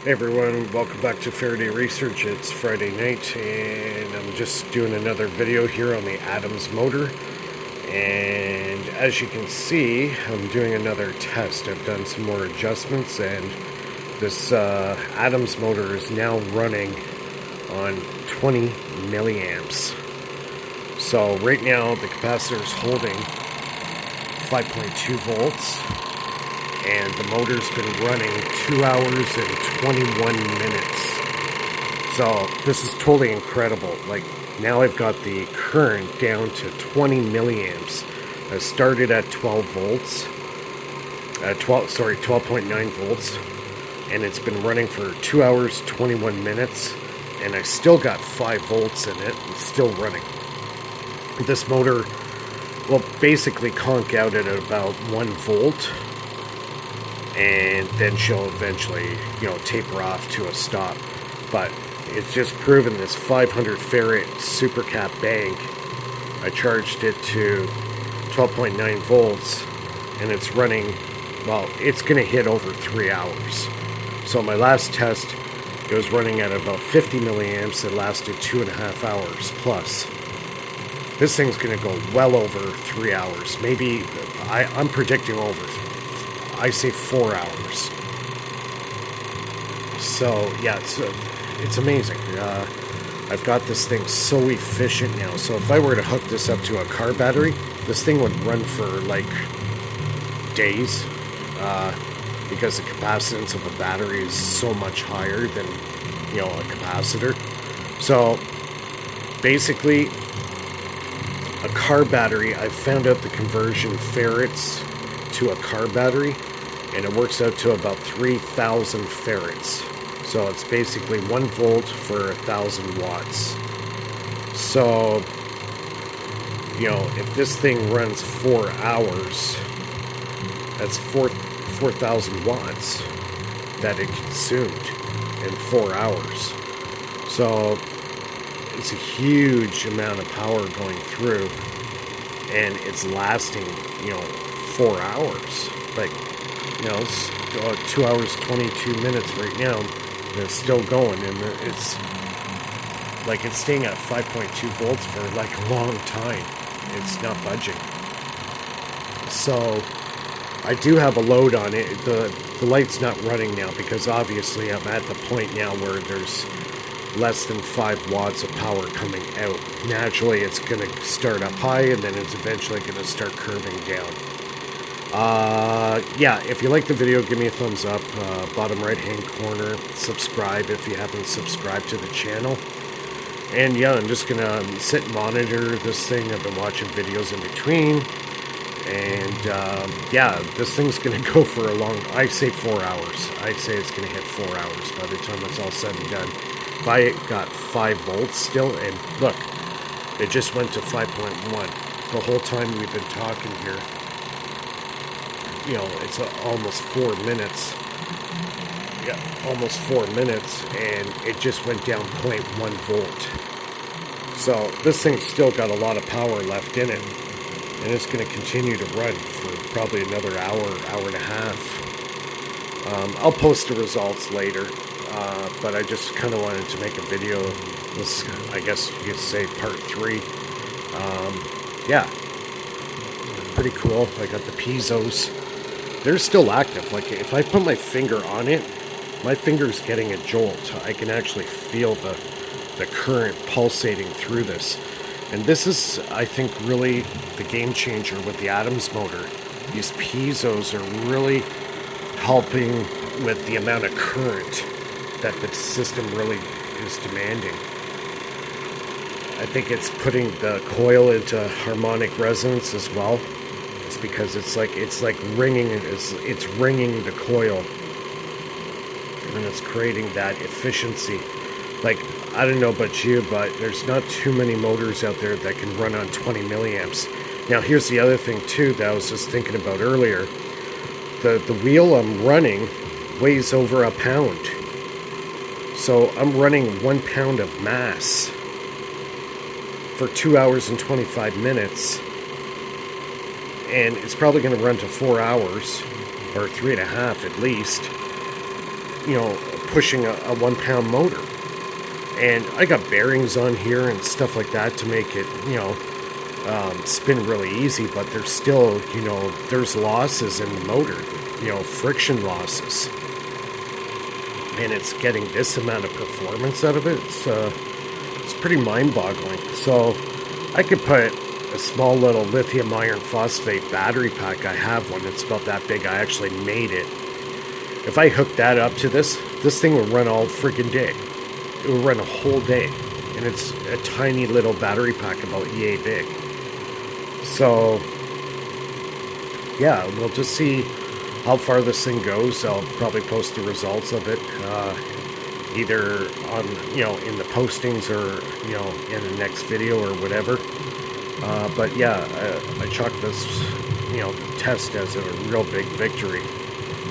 Hey everyone, welcome back to Faraday Research. It's Friday night and I'm just doing another video here on the Adams motor. And as you can see, I'm doing another test. I've done some more adjustments and this Adams motor is now running on 20 milliamps. So right now the capacitor is holding 5.2 volts. And the motor's been running 2 hours and 21 minutes. So this is totally incredible. Like now I've got the current down to 20 milliamps. I started at 12 volts. 12.9 volts. And it's been running for 2 hours, 21 minutes. And I still got 5 volts in it. It's still running. This motor will basically conk out at about 1 volt. And then she'll eventually, taper off to a stop. But it's just proven this 500 farad supercap bank. I charged it to 12.9 volts, and it's running. Well, it's going to hit over 3 hours. So my last test, it was running at about 50 milliamps. It lasted 2.5 hours plus. This thing's going to go well over 3 hours. Maybe I'm predicting over. I say 4 hours. So yeah, it's amazing. I've got this thing so efficient now. So if I were to hook this up to a car battery, this thing would run for like days, because the capacitance of a battery is so much higher than a capacitor. So basically, a car battery, I found out the conversion farads to a car battery, and it works out to about 3,000 farads. So it's basically 1 volt for 1,000 watts. So, if this thing runs 4 hours, that's 4,000 watts that it consumed in 4 hours. So it's a huge amount of power going through, and it's lasting, 4 hours. Like, it's 2 hours, 22 minutes right now, and it's still going, and it's staying at 5.2 volts for like a long time. It's not budging. So I do have a load on it. The light's not running now because obviously I'm at the point now where there's less than 5 watts of power coming out. Naturally, it's going to start up high, and then it's eventually going to start curving down. Yeah, if you like the video, give me a thumbs up, bottom right hand corner, subscribe if you haven't subscribed to the channel. And yeah, I'm just gonna sit and monitor this thing. I've been watching videos in between, and yeah, this thing's gonna go for a long, I say 4 hours. I'd say it's gonna hit 4 hours by the time it's all said and done. If I got 5 volts still, and look, it just went to 5.1 the whole time we've been talking here. It's almost 4 minutes. Yeah, almost 4 minutes, and it just went down 0.1 volt. So this thing's still got a lot of power left in it, and it's going to continue to run for probably another hour, hour and a half. I'll post the results later, but I just kind of wanted to make a video. This, I guess you could say, part 3. Yeah, pretty cool. I got the piezos. They're still active. Like, if I put my finger on it, my finger's getting a jolt. I can actually feel the current pulsating through this. And this is, I think, really the game changer with the Adams motor. These piezos are really helping with the amount of current that the system really is demanding. I think it's putting the coil into harmonic resonance as well. It's because it's like ringing. It's ringing the coil, and it's creating that efficiency. Like, I don't know about you, but there's not too many motors out there that can run on 20 milliamps. Now, here's the other thing too that I was just thinking about earlier. The wheel I'm running weighs over a pound, so I'm running 1 pound of mass for 2 hours and 25 minutes. And it's probably going to run to 4 hours, or 3.5 at least. pushing a 1-pound motor. And I got bearings on here and stuff like that to make it, spin really easy, but there's still, there's losses in the motor, friction losses. And it's getting this amount of performance out of it. It's pretty mind-boggling. So I could put a small little lithium iron phosphate battery pack. I have one. It's about that big. I actually made it. If I hook that up to this thing would run all freaking day. It would run a whole day. And it's a tiny little battery pack about yay big. So, yeah, we'll just see how far this thing goes. I'll probably post the results of it, either on, in the postings or, in the next video or whatever. But yeah, I chalk this, test as a real big victory.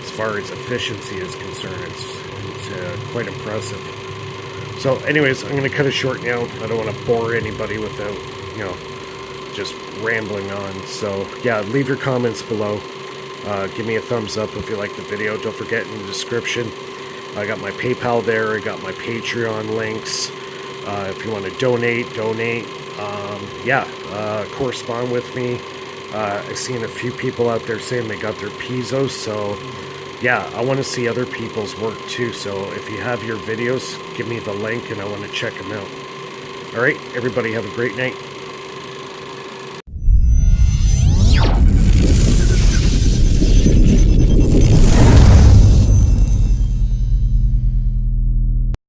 As far as efficiency is concerned, it's quite impressive. So anyways, I'm going to cut it short now. I don't want to bore anybody without, just rambling on. So yeah, leave your comments below. Give me a thumbs up if you like the video. Don't forget, in the description, I got my PayPal there. I got my Patreon links. If you want to donate. Correspond with me. I've seen a few people out there saying they got their Pizzos. So yeah, I want to see other people's work too. So if you have your videos, give me the link and I want to check them out. All right, everybody have a great night.